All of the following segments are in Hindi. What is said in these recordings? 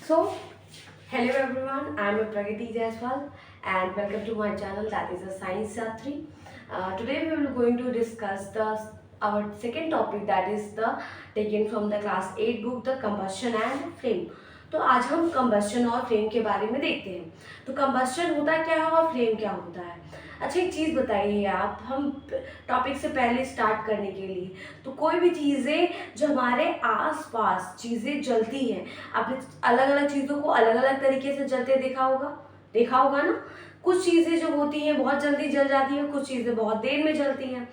So, hello everyone, I am Pragati Jaiswal and welcome to my channel, that is a Science Yatri. Today we will going to discuss our second topic, that is the taken from the class 8 book, the combustion and flame. तो आज हम कंबस्शन और फ्लेम के बारे में देखते हैं। तो कंबस्शन होता क्या है और फ्लेम क्या होता है। अच्छा, एक चीज़ बताइए आप, हम टॉपिक से पहले स्टार्ट करने के लिए, तो कोई भी चीज़ें जो हमारे आसपास चीज़ें जलती हैं, आपने अलग अलग चीज़ों को अलग अलग तरीके से जलते देखा होगा ना। कुछ चीज़ें जो होती हैं बहुत जल्दी जल जाती हैं, कुछ चीज़ें बहुत देर में जलती हैं,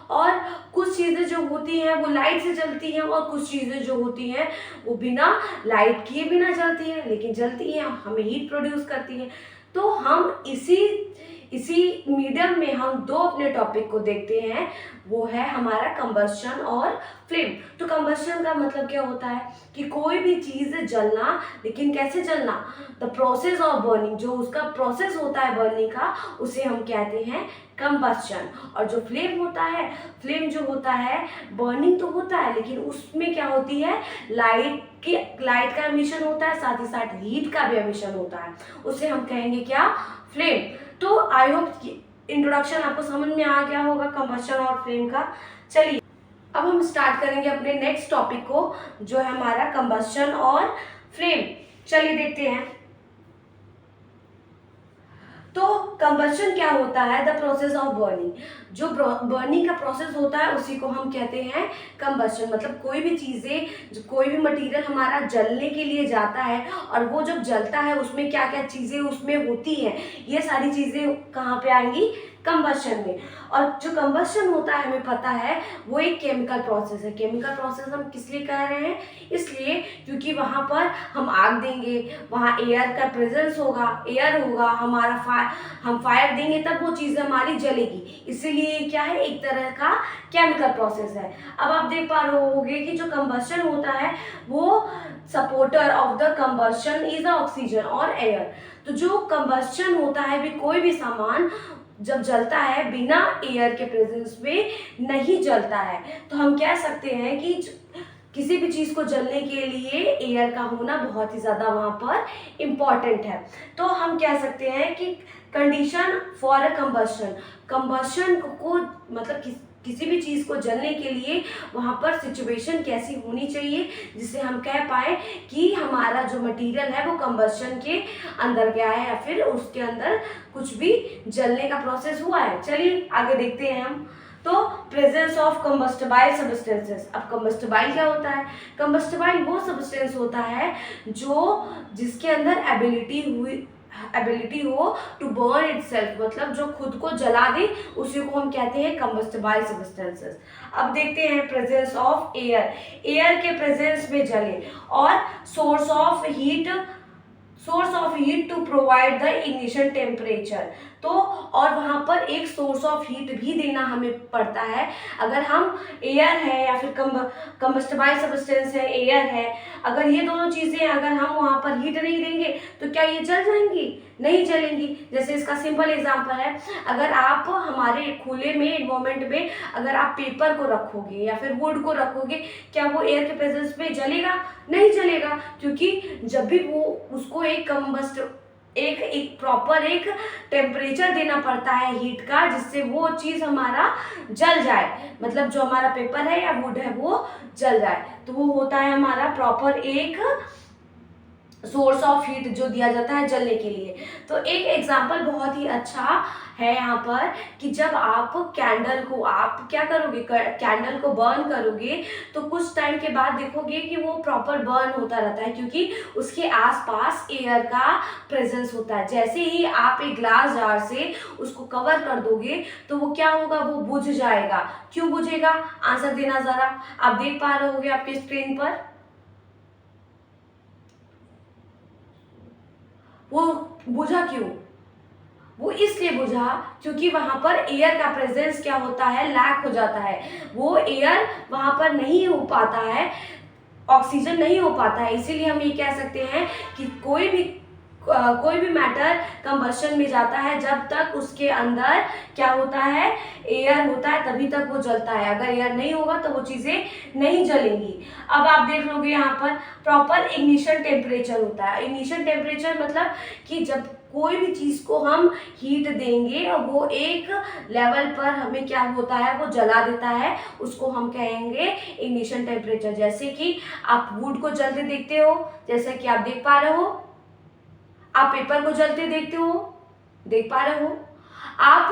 और कुछ चीज़ें जो होती हैं वो लाइट से जलती हैं, और कुछ चीज़ें जो होती हैं वो बिना लाइट किए बिना जलती हैं, लेकिन जलती हैं, हमें हीट प्रोड्यूस करती हैं। तो हम इसी मीडियम में हम दो अपने टॉपिक को देखते हैं, वो है हमारा कंबस्शन और फ्लेम। तो कंबस्शन का मतलब क्या होता है कि कोई भी चीज़ जलना, लेकिन कैसे जलना, द प्रोसेस ऑफ बर्निंग, जो उसका प्रोसेस होता है बर्निंग का, उसे हम कहते हैं कंबस्शन। और जो फ्लेम होता है, फ्लेम जो होता है, बर्निंग तो होता है, लेकिन उसमें क्या होती है, लाइट का एमिशन होता है, साथ ही साथ हीट का भी एमिशन होता है, उसे हम कहेंगे क्या, फ्लेम। तो आई होप इंट्रोडक्शन आपको समझ में आ गया होगा कंबस्शन और फ्लेम का। चलिए अब हम स्टार्ट करेंगे अपने नेक्स्ट टॉपिक को, जो है हमारा कंबस्शन और फ्लेम। चलिए देखते हैं। तो कंबस्शन क्या होता है, द प्रोसेस ऑफ बर्निंग। जो बर्निंग का प्रोसेस होता है उसी को हम कहते हैं कंबस्शन। मतलब कोई भी चीज़ें, कोई भी मटेरियल हमारा जलने के लिए जाता है, और वो जब जलता है उसमें क्या क्या चीज़ें उसमें होती हैं, ये सारी चीज़ें कहाँ पे आएंगी, कंबस्शन में। और जो कंबस्शन होता है हमें पता है वो एक केमिकल प्रोसेस है। केमिकल प्रोसेस हम किस लिए कह रहे हैं, इसलिए क्योंकि वहाँ पर हम आग देंगे, वहाँ एयर का प्रेजेंस होगा, एयर होगा, हम फायर देंगे तब वो चीज़ हमारी जलेगी, इसीलिए क्या है, एक तरह का केमिकल प्रोसेस है। अब आप देख पा रहे होंगे कि जो कंबस्शन होता है वो supporter of the combustion is oxygen और एयर। तो जो कंबस्शन होता है भी, कोई भी सामान जब जलता है बिना एयर के प्रेजेंस में नहीं जलता है, तो हम कह सकते हैं कि किसी भी चीज़ को जलने के लिए एयर का होना बहुत ही ज़्यादा वहाँ पर इम्पॉर्टेंट है। तो हम कह सकते हैं कि कंडीशन फॉर अ कंबस्शन को मतलब किसी भी चीज़ को जलने के लिए वहाँ पर सिचुएशन कैसी होनी चाहिए, जिससे हम कह पाए कि हमारा जो मटेरियल है वो कंबस्शन के अंदर गया है, या फिर उसके अंदर कुछ भी जलने का प्रोसेस हुआ है। चलिए आगे देखते हैं हम। तो प्रेजेंस ऑफ कंबस्टिबाइल सब्सटेंसेस। अब कंबस्टिबाइल क्या होता है, कंबस्टिबाइल वो सब्सटेंस होता है जिसके अंदर एबिलिटी हो टू बर्न इटसेल्फ, मतलब जो खुद को जला दे, उसी को हम कहते हैं कंबस्टिबाइल सब्सटेंसेस। अब देखते हैं प्रेजेंस ऑफ एयर के प्रेजेंस में जले, और source of heat to provide the ignition temperature. तो और वहाँ पर एक सोर्स ऑफ हीट भी देना हमें पड़ता है। अगर हम एयर है या फिर कंबस्टिबाइल सब्सटेंस है, एयर है, अगर ये दोनों चीज़ें अगर हम वहाँ पर हीट नहीं देंगे तो क्या ये जल जाएंगी, नहीं जलेंगी। जैसे इसका सिंपल एग्जांपल है, अगर आप हमारे खुले में एनवायरमेंट में अगर आप पेपर को रखोगे या फिर वुड को रखोगे, क्या वो एयर के प्रेजेंस में जलेगा, नहीं जलेगा, क्योंकि जब भी वो उसको एक प्रॉपर एक टेम्परेचर देना पड़ता है हीट का, जिससे वो चीज़ हमारा जल जाए, मतलब जो हमारा पेपर है या वुड है वो जल जाए। तो वो होता है हमारा प्रॉपर एक सोर्स ऑफ हीट जो दिया जाता है जलने के लिए। तो एक एग्जांपल बहुत ही अच्छा है यहाँ पर कि जब आप कैंडल को आप क्या करोगे, कैंडल को बर्न करोगे, तो कुछ टाइम के बाद देखोगे कि वो प्रॉपर बर्न होता रहता है, क्योंकि उसके आसपास एयर का प्रेजेंस होता है। जैसे ही आप एक ग्लास जार से उसको कवर कर दोगे तो वो क्या होगा, वो बुझ जाएगा। क्यों बुझेगा, आंसर देना ज़रा। आप देख पा रहे होगे आपके स्क्रीन पर, वो बुझा क्यों, वो इसलिए बुझा क्योंकि वहां पर एयर का प्रेजेंस क्या होता है, लैक हो जाता है। वो एयर वहां पर नहीं हो पाता है, ऑक्सीजन नहीं हो पाता है। इसीलिए हम ये कह सकते हैं कि कोई भी मैटर कंबशन में जाता है जब तक उसके अंदर क्या होता है, एयर होता है, तभी तक वो जलता है। अगर एयर नहीं होगा तो वो चीज़ें नहीं जलेंगी। अब आप देख लोगे यहाँ पर प्रॉपर इग्निशन टेम्परेचर होता है। इग्निशन टेम्परेचर मतलब कि जब कोई भी चीज़ को हम हीट देंगे और वो एक लेवल पर हमें क्या होता है, वो जला देता है, उसको हम कहेंगे इग्निशन टेम्परेचर। जैसे कि आप वुड को जलते देखते हो, जैसा कि आप देख पा रहे हो, आप पेपर को जलते देखते हो, देख पा रहे हो, आप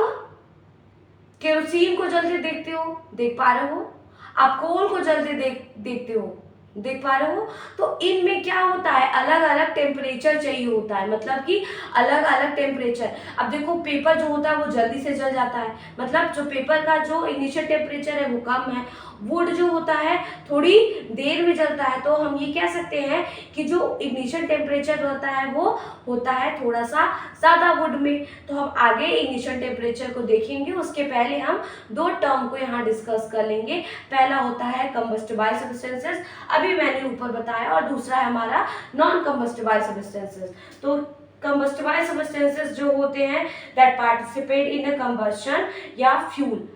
केरोसिन को जलते देखते हो, देख पा रहे हो, आप कोल को जलते देखते हो, देख पा रहे हो। तो इनमें क्या होता है, अलग अलग टेम्परेचर चाहिए होता है, मतलब कि अलग अलग टेम्परेचर। अब देखो पेपर जो होता है वो जल्दी से जल जाता है, मतलब जो पेपर का जो इनिशियल टेम्परेचर है वो कम है। वुड जो होता है थोड़ी देर में जलता है, तो हम ये कह सकते हैं कि जो इग्निशन टेम्परेचर होता है वो होता है थोड़ा सा ज़्यादा वुड में। तो हम आगे इग्निशन टेम्परेचर को देखेंगे, उसके पहले हम दो टर्म को यहाँ डिस्कस कर लेंगे। पहला होता है कंबस्टिबल सब्सटेंसेस, अभी मैंने ऊपर बताया, और दूसरा है हमारा नॉन कंबस्टिबल सब्सटेंसेस। तो कंबस्टिबल सब्सटेंसेस जो होते हैं that participate in a combustion या फ्यूल,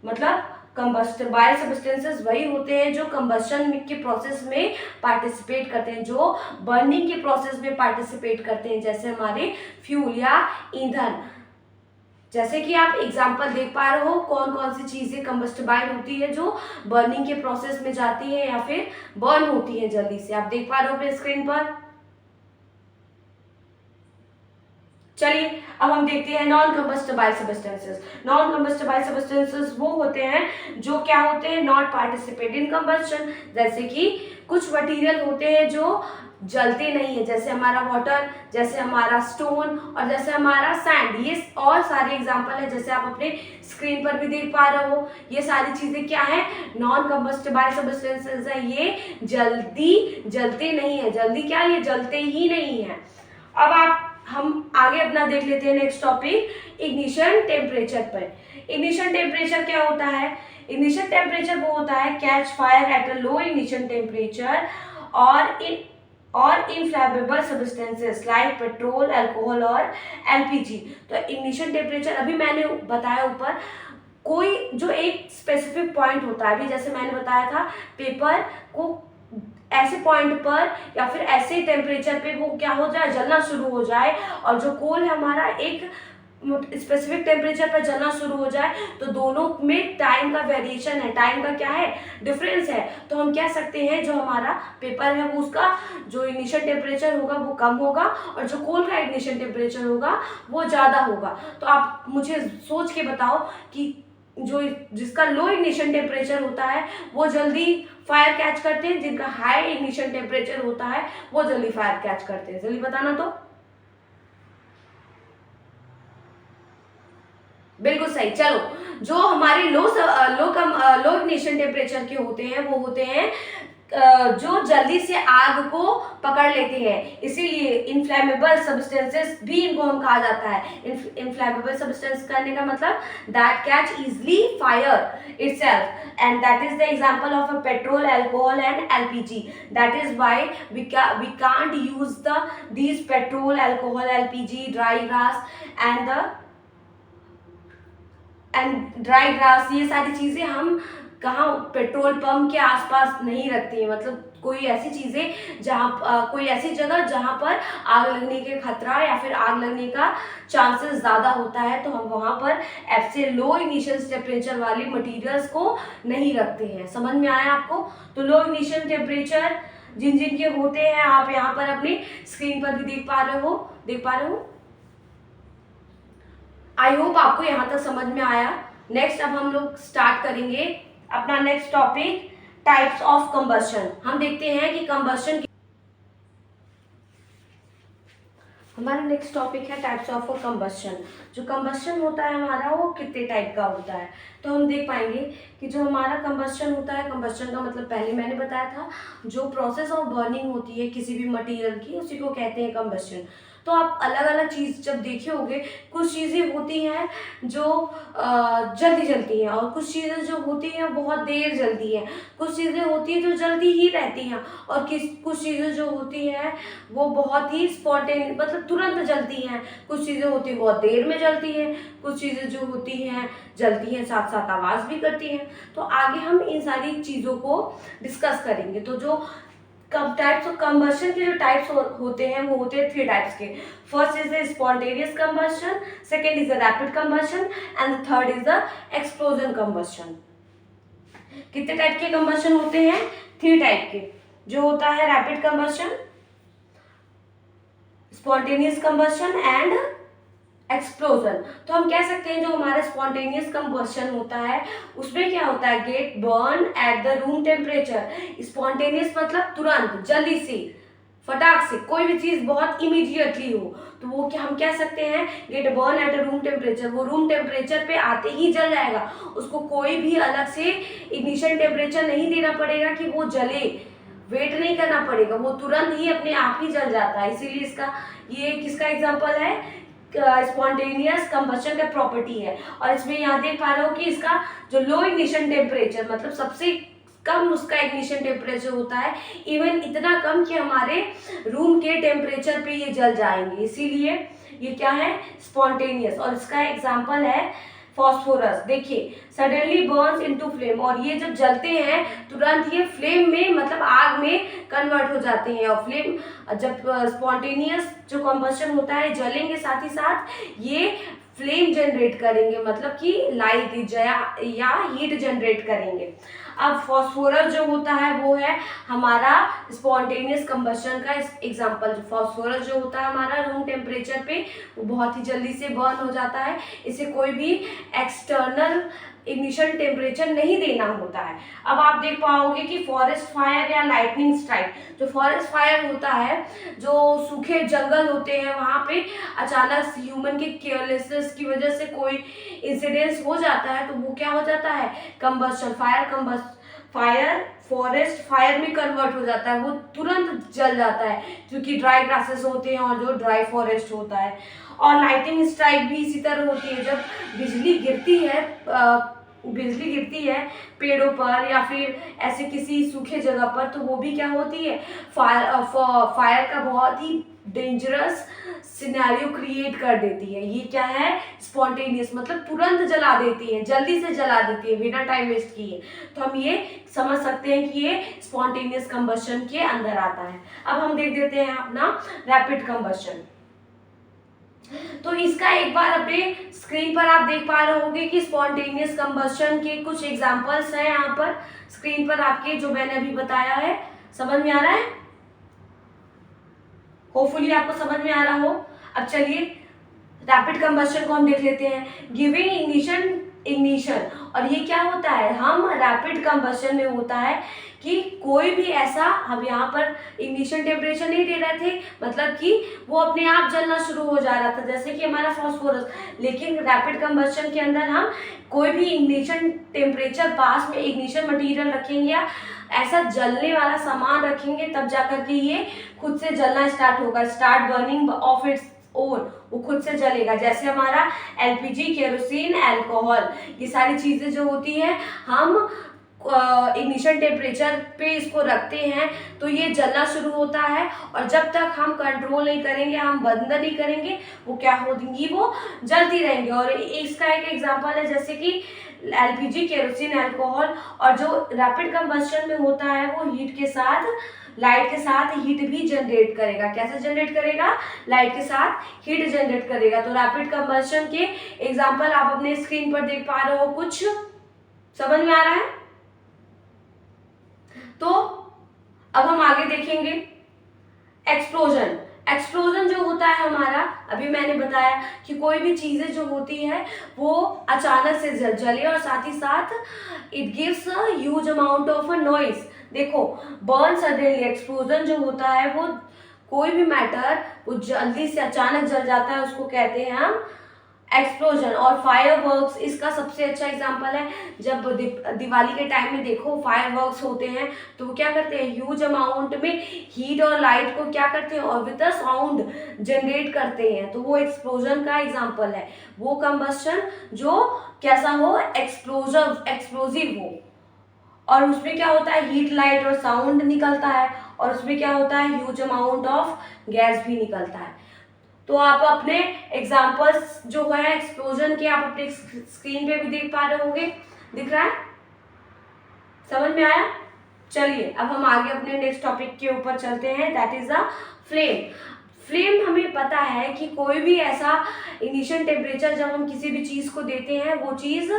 मतलब कंबस्टिबल सब्सटेंसेस वही होते हैं जो कंबशन के प्रोसेस में पार्टिसिपेट करते हैं, जो बर्निंग के प्रोसेस में पार्टिसिपेट करते हैं, जैसे हमारे फ्यूल या ईंधन। जैसे कि आप एग्जांपल देख पा रहे हो कौन कौन सी चीजें कंबस्टिबल होती है जो बर्निंग के प्रोसेस में जाती है या फिर बर्न होती है जल्दी से, आप देख पा रहे हो अपने स्क्रीन पर। चलिए अब हम देखते हैं non combustible substances. Non combustible substances वो होते हैं जो क्या होते हैं, नॉट पार्टिसिपेट इन कंबस्शन। जैसे कि कुछ मटेरियल होते हैं जो जलते नहीं है, जैसे हमारा वाटर, जैसे हमारा स्टोन और जैसे हमारा सैंड। ये और सारे एग्जांपल है, जैसे आप अपने स्क्रीन पर भी देख पा रहे हो। ये सारी चीजें क्या है, नॉन कंबस्टिबल सब्सटेंसेस है। ये जल्दी जलते नहीं है, जल्दी क्या, ये जलते ही नहीं है। अब हम आगे अपना देख लेते हैं नेक्स्ट टॉपिक इग्निशन टेम्परेचर पर। इग्निशन टेम्परेचर क्या होता है, इग्निशन टेम्परेचर वो होता है catch fire at a low ignition temperature और inflammable substances like petrol, alcohol और एलपीजी। तो इग्निशन टेम्परेचर अभी मैंने बताया ऊपर, कोई जो एक स्पेसिफिक पॉइंट होता है, अभी जैसे मैंने बताया था पेपर को ऐसे पॉइंट पर या फिर ऐसे टेम्परेचर पे वो क्या हो जाए, जलना शुरू हो जाए, और जो कोल है हमारा एक स्पेसिफिक टेम्परेचर पर जलना शुरू हो जाए, तो दोनों में टाइम का वेरिएशन है, टाइम का क्या है, डिफरेंस है। तो हम कह सकते हैं जो हमारा पेपर है वो उसका जो इनिशियल टेम्परेचर होगा वो कम होगा और जो कोल का इनिशियल टेम्परेचर होगा वो ज़्यादा होगा। तो आप मुझे सोच के बताओ कि जो जिसका लो इग्निशन टेम्परेचर होता है वो जल्दी फायर कैच करते हैं, जिनका हाई इग्निशन टेम्परेचर होता है वो जल्दी फायर कैच करते हैं। जल्दी बताना। तो बिल्कुल सही। चलो, जो हमारे लो इग्निशन टेम्परेचर के होते हैं वो होते हैं जो जल्दी से आग को पकड़ लेते हैं, इसीलिए इनफ्लेमेबल सब्सटेंसेस भी इनको हम कहा जाता है। इनफ्लेमेबल सब्सटेंस करने का मतलब that catch easily fire itself, and that is the example of a petrol, alcohol and LPG. That is why we can't use these petrol, alcohol, LPG, dry grass, ये सारी चीज़ें हम कहाँ पेट्रोल पंप के आसपास नहीं रखते हैं, मतलब कोई ऐसी चीज़ें जहाँ कोई ऐसी जगह जहाँ पर आग लगने के खतरा या फिर आग लगने का चांसेस ज़्यादा होता है, तो हम वहाँ पर ऐसे लो इनिशियल टेम्परेचर वाले मटेरियल्स को नहीं रखते हैं। समझ में आया आपको? तो लो इनिशियल टेम्परेचर जिन जिन के होते हैं आप यहाँ पर अपनी स्क्रीन पर भी देख पा रहे हो। आई होप आपको यहाँ तक समझ में आया। नेक्स्ट अब हम लोग स्टार्ट करेंगे अपना next topic, types of combustion. हम देखते हैं कि कंबस्शन, हमारा नेक्स्ट टॉपिक है टाइप्स ऑफ कंबस्शन। जो कंबस्शन होता है हमारा वो कितने टाइप का होता है, तो हम देख पाएंगे कि जो हमारा कंबस्शन होता है, कंबस्शन का मतलब पहले मैंने बताया था, जो प्रोसेस ऑफ बर्निंग होती है किसी भी मटेरियल की, उसी को कहते हैं कंबस्शन। तो आप अलग अलग चीज़ जब देखे होंगे, कुछ चीज़ें होती हैं जो जल्दी जलती हैं, और कुछ चीज़ें जो होती हैं बहुत देर जलती हैं, कुछ चीज़ें होती हैं जो जल्दी ही रहती हैं, और कुछ चीज़ें जो होती हैं वो बहुत ही स्पॉन्टेनियस मतलब तुरंत जलती हैं, कुछ चीज़ें होती हैं बहुत देर में जलती हैं, कुछ चीज़ें जो होती हैं जलती हैं साथ साथ आवाज़ भी करती हैं। तो आगे हम इन सारी चीज़ों को डिस्कस करेंगे। तो जो टाइप्स ऑफ कंबशन के जो टाइप्स होते हैं वो होते हैं 3 टाइप्स के। First is the spontaneous combustion, second is the rapid combustion, and third is the explosion combustion. कितने टाइप के कंबशन होते हैं? 3 टाइप के। जो होता है rapid combustion, spontaneous combustion and explosion. तो हम कह सकते हैं जो हमारा स्पॉन्टेनियस कंबशन होता है उसमें क्या होता है, gate burn at the room temperature. Spontaneous मतलब तुरंत, जल्दी से, फटाक से, कोई भी चीज बहुत इमीडिएटली हो, तो वो क्या हम कह सकते हैं, gate burn at a room temperature. वो रूम टेम्परेचर पे आते ही जल जाएगा, उसको कोई भी अलग से इग्निशन टेम्परेचर नहीं देना पड़ेगा कि वो जले, वेट नहीं करना पड़ेगा, वो तुरंत ही अपने आप ही जल जाता है। इसीलिए इसका ये किसका एग्जाम्पल है, स्पॉन्टेनियस कंबशन का प्रॉपर्टी है। और इसमें यहाँ देख पा रहे हो कि इसका जो लो इग्निशन टेम्परेचर मतलब सबसे कम उसका इग्निशन टेम्परेचर होता है, इवन इतना कम कि हमारे रूम के टेम्परेचर पे ये जल जाएंगे, इसीलिए ये क्या है, स्पॉन्टेनियस। और इसका एग्जाम्पल है फॉस्फोरस। देखिए, सडनली बर्न्स इनटू फ्लेम, और ये जब जलते हैं तुरंत ये फ्लेम में मतलब आग में कन्वर्ट हो जाते हैं। और फ्लेम जब स्पॉन्टेनियस जो कंबशन होता है जलेंगे, साथ ही साथ ये फ्लेम जनरेट करेंगे, मतलब कि लाइट या हीट जनरेट करेंगे। अब फॉस्फोरस जो होता है वो है हमारा स्पॉन्टेनियस कंबशन का एग्जांपल। फॉस्फोरस जो होता है हमारा रूम टेम्परेचर पे वो बहुत ही जल्दी से बर्न हो जाता है, इसे कोई भी एक्सटर्नल इग्निशन टेम्परेचर नहीं देना होता है। अब आप देख पाओगे कि फॉरेस्ट फायर या लाइटनिंग स्ट्राइक, जो फॉरेस्ट फायर होता है, जो सूखे जंगल होते हैं वहां पे अचानक ह्यूमन के केयरलेसनेस की वजह से कोई इंसिडेंस हो जाता है, तो वो क्या हो जाता है, कंबस्शन, फायर फॉरेस्ट फायर में कन्वर्ट हो जाता है, वो तुरंत जल जाता है क्योंकि ड्राई ग्रासेस होते हैं और जो ड्राई फॉरेस्ट होता है। और लाइटिंग स्ट्राइक भी इसी तरह होती है, जब बिजली गिरती है पेड़ों पर या फिर ऐसे किसी सूखे जगह पर, तो वो भी क्या होती है, फायर का बहुत ही डेंजरस सिनेरियो क्रिएट कर देती है। ये क्या है, स्पॉन्टेनियस मतलब तुरंत जला देती है, जल्दी से जला देती है बिना टाइम वेस्ट किए। तो हम ये समझ सकते हैं कि ये स्पॉन्टेनियस कंबशन के अंदर आता है। अब हम देख देते हैं अपना रैपिड कंबशन। तो इसका एक बार अपने स्क्रीन पर आप देख पा रहे होंगे कि स्पॉन्टेनियस कंबशन के कुछ एग्जांपल्स हैं यहाँ पर स्क्रीन पर आपके, जो मैंने अभी बताया है। समझ में आ रहा है? होपफुली आपको समझ में आ रहा हो। अब चलिए रैपिड कंबशन को हम देख लेते हैं। गिविंग इग्निशन, और ये क्या होता है, हम रैपिड कंबशन में होता है कि कोई भी ऐसा, हम यहाँ पर इग्निशन टेम्परेचर नहीं दे रहे थे, मतलब कि वो अपने आप जलना शुरू हो जा रहा था जैसे कि हमारा फॉस्फोरस। लेकिन रैपिड कंबशन के अंदर हम कोई भी इग्निशन टेम्परेचर पास में इग्निशन मटेरियल रखेंगे या ऐसा जलने वाला सामान रखेंगे, तब जाकर के ये खुद से जलना स्टार्ट होगा, start burning of its own, वो खुद से जलेगा। जैसे हमारा एलपीजी, केरोसिन, अल्कोहल, ये सारी चीजें जो होती हैं हम इग्निशन टेम्परेचर पे इसको रखते हैं तो ये जलना शुरू होता है, और जब तक हम कंट्रोल नहीं करेंगे, हम बंद नहीं करेंगे, वो क्या होंगी, वो जलती रहेंगी। और इसका एक एग्जांपल है जैसे कि एलपीजी, केरोसिन, अल्कोहल। और जो रैपिड कंबशन में होता है वो हीट के साथ, लाइट के साथ हीट भी जनरेट करेगा। कैसे जनरेट करेगा, लाइट के साथ हीट जनरेट करेगा। तो रैपिड कंबशन के एग्जांपल आप अपने स्क्रीन पर देख पा रहे हो, कुछ समझ में आ रहा है? तो अब हम आगे देखेंगे एक्सप्लोजन। एक्सप्लोजन जो होता है हमारा, अभी मैंने बताया कि कोई भी चीजें जो होती है वो अचानक से जले और साथ ही साथ it gives a huge amount of a noise. देखो, बर्न सडनली, एक्सप्लोजन जो होता है वो कोई भी मैटर वो जल्दी से अचानक जल जाता है, उसको कहते हैं हम एक्सप्लोजन और फायरवर्क्स इसका सबसे अच्छा एग्जांपल है। जब दिवाली के टाइम में देखो फायरवर्क्स होते हैं तो वो क्या करते हैं, ह्यूज अमाउंट में हीट और लाइट को क्या करते हैं और विद अ साउंड जनरेट करते हैं, तो वो एक्सप्लोजन का एग्जांपल है। वो कंबस्शन जो कैसा हो, एक्सप्लोजिव हो, और उसमें क्या होता है, हीट लाइट और साउंड निकलता है, और उसमें क्या होता है, ह्यूज अमाउंट ऑफ गैस भी निकलता है। तो आप अपने एग्जांपल्स जो है एक्सप्लोजन के आप अपने स्क्रीन पे भी देख पा रहे होंगे, दिख रहा है, समझ में आया। चलिए अब हम आगे अपने नेक्स्ट टॉपिक के ऊपर चलते हैं, that is the flame. Flame हमें पता है कि कोई भी ऐसा इनिशियल टेम्परेचर जब हम किसी भी चीज को देते हैं वो चीज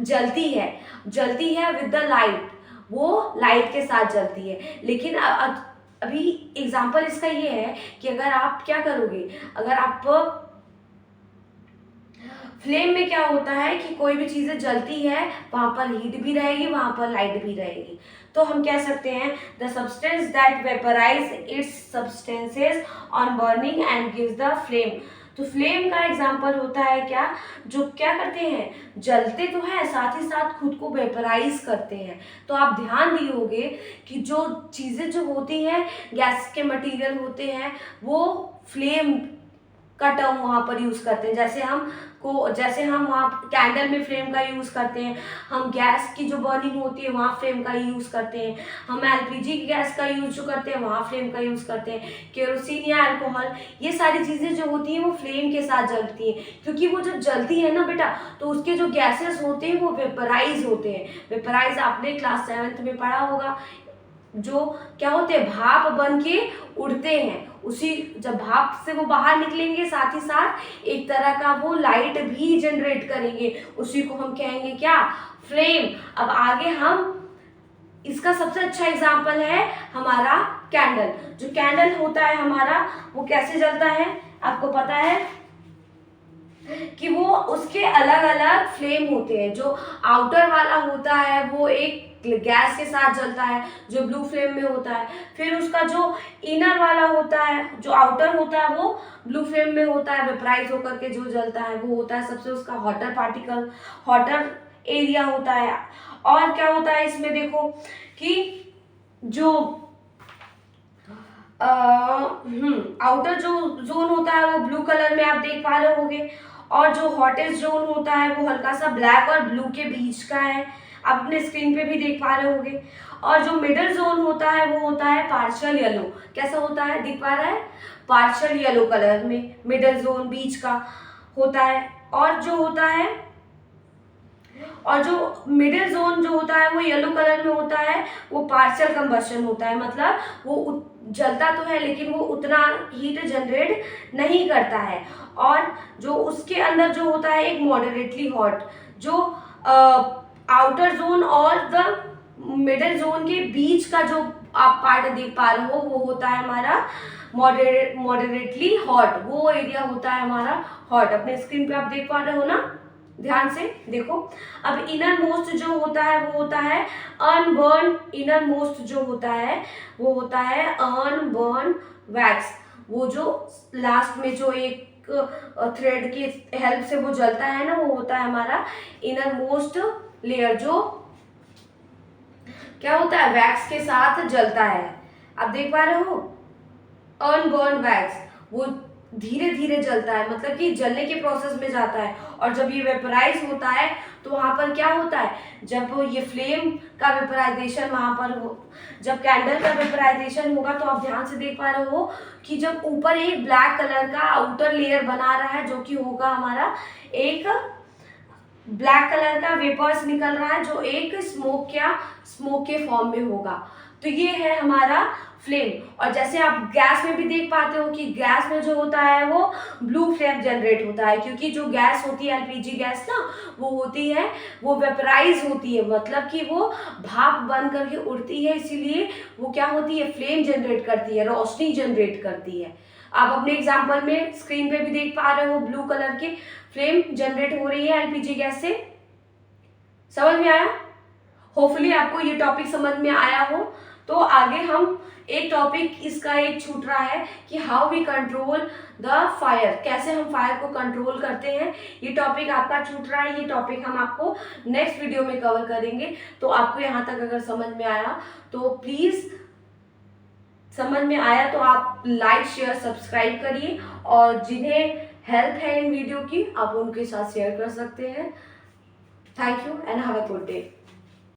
जलती है विद द लाइट, वो लाइट के साथ जलती है। लेकिन अभी एग्जाम्पल इसका ये है कि अगर आप क्या करोगे, अगर आप फ्लेम में क्या होता है कि कोई भी चीजें जलती है वहां पर हीट भी रहेगी, वहां पर लाइट भी रहेगी। तो हम कह सकते हैं the substance that vaporise it's substances on burning and gives the flame. तो फ्लेम का एग्जाम्पल होता है क्या, जो क्या करते हैं, जलते तो है साथ ही साथ खुद को वेपराइज करते हैं। तो आप ध्यान दिए होंगे कि जो चीजें जो होती हैं गैस के मटेरियल होते हैं वो फ्लेम का टर्म वहाँ पर यूज करते हैं। जैसे हम वहाँ कैंडल में फ्लेम का यूज करते हैं, हम गैस की जो बर्निंग होती है वहाँ फ्लेम का यूज करते हैं, हम एलपीजी गैस का यूज जो करते हैं वहाँ फ्लेम का यूज करते हैं, केरोसिन या अल्कोहल, ये सारी चीजें जो होती हैं वो फ्लेम के साथ जलती हैं। क्योंकि वो जब जलती है ना बेटा तो उसके जो गैसेस होते हैं वो वेपराइज होते हैं। वेपराइज आपने क्लास 7th में पढ़ा होगा, जो क्या होते हैं, भाप बन के उड़ते हैं। उसी जब भाप से वो बाहर निकलेंगे साथ ही साथ एक तरह का वो लाइट भी जनरेट करेंगे, उसी को हम कहेंगे क्या, फ्लेम। अब आगे हम इसका सबसे अच्छा एग्जाम्पल है हमारा कैंडल। जो कैंडल होता है हमारा वो कैसे जलता है, आपको पता है कि वो उसके अलग अलग फ्लेम होते हैं। जो आउटर वाला होता है वो एक गैस के साथ जलता है जो ब्लू फ्लेम में होता है। फिर उसका जो इनर वाला होता है, जो आउटर होता है वो ब्लू फ्लेम में होता है, वेपराइज होकर के जो जलता है वो होता है सबसे उसका हॉटर पार्टिकल, हॉटर एरिया होता है। और क्या होता है इसमें देखो कि जो आउटर जो जोन होता है वो ब्लू कलर में आप देख पा रहे होंगे, और जो हॉटेस्ट जोन होता है वो हल्का सा ब्लैक और ब्लू के बीच का है, आप अपने स्क्रीन पे भी देख पा रहे होंगे। और जो मिडिल जोन होता है वो होता है पार्शियल येलो, कैसा होता है, दिख पा रहा है, पार्शियल येलो कलर में मिडिल जोन बीच का होता है। और जो मिडिल जोन जो होता है वो येलो कलर में होता है, वो पार्शियल कंबशन होता है, मतलब वो जलता तो है लेकिन वो उतना हीट जनरेट नहीं करता है। और जो उसके अंदर जो होता है एक मॉडरेटली हॉट, जो आउटर जोन और द मिडिल जोन के बीच का जो आप पार्ट देख पा रहे हो वो होता है हमारा मॉडरेटली हॉट, वो एरिया होता है हमारा हॉट। अपने स्क्रीन पे आप देख पा रहे हो ना, ध्यान से देखो। अब इनर मोस्ट जो होता है वो होता है अनबर्न, इनर मोस्ट जो होता है वो होता है अनबर्न वैक्स, वो जो लास्ट में जो एक थ्रेड की हेल्प से वो जलता है ना, वो होता है हमारा इनर मोस्ट लेयर, जो क्या होता है वैक्स के साथ जलता है। आप देख पा रहे हो अनबर्न वैक्स, वो धीरे धीरे जलता है, मतलब कि जलने के प्रोसेस में जाता है। और जब ये वेपराइज होता है तो वहां पर क्या होता है, जब ये फ्लेम का वेपराइजेशन वहां पर हो, जब कैंडल का वेपराइजेशन होगा तो आप ध्यान से देख पा रहे हो कि जब ऊपर एक ब्लैक कलर का आउटर लेयर बना रहा है जो कि होगा हमारा एक ब्लैक कलर का वेपर्स निकल रहा है जो एक स्मोक के फॉर्म में होगा। तो ये है हमारा फ्लेम। और जैसे आप गैस में भी देख पाते हो कि गैस में जो होता है वो ब्लू फ्लेम जनरेट होता है, क्योंकि जो गैस होती है एलपीजी गैस ना, वो होती है, वो वेपराइज होती है, मतलब कि वो भाप बन करके उड़ती है, इसीलिए वो क्या होती है, फ्लेम जनरेट करती है, रोशनी जनरेट करती है। आप अपने एग्जाम्पल में स्क्रीन पे भी देख पा रहे हो ब्लू कलर की फ्लेम जनरेट हो रही है एलपीजी गैस से। समझ में आया? होपफुली आपको ये टॉपिक समझ में आया हो। तो आगे हम एक टॉपिक इसका एक छूट रहा है कि how we control the fire, कैसे हम फायर को कंट्रोल करते हैं। ये टॉपिक आपका छूट रहा है, ये टॉपिक हम आपको नेक्स्ट वीडियो में कवर करेंगे। तो आपको यहाँ तक अगर समझ में आया तो प्लीज़, समझ में आया तो आप लाइक शेयर सब्सक्राइब करिए, और जिन्हें हेल्प है इन वीडियो की आप उनके साथ शेयर कर सकते हैं। Thank you and have a good day.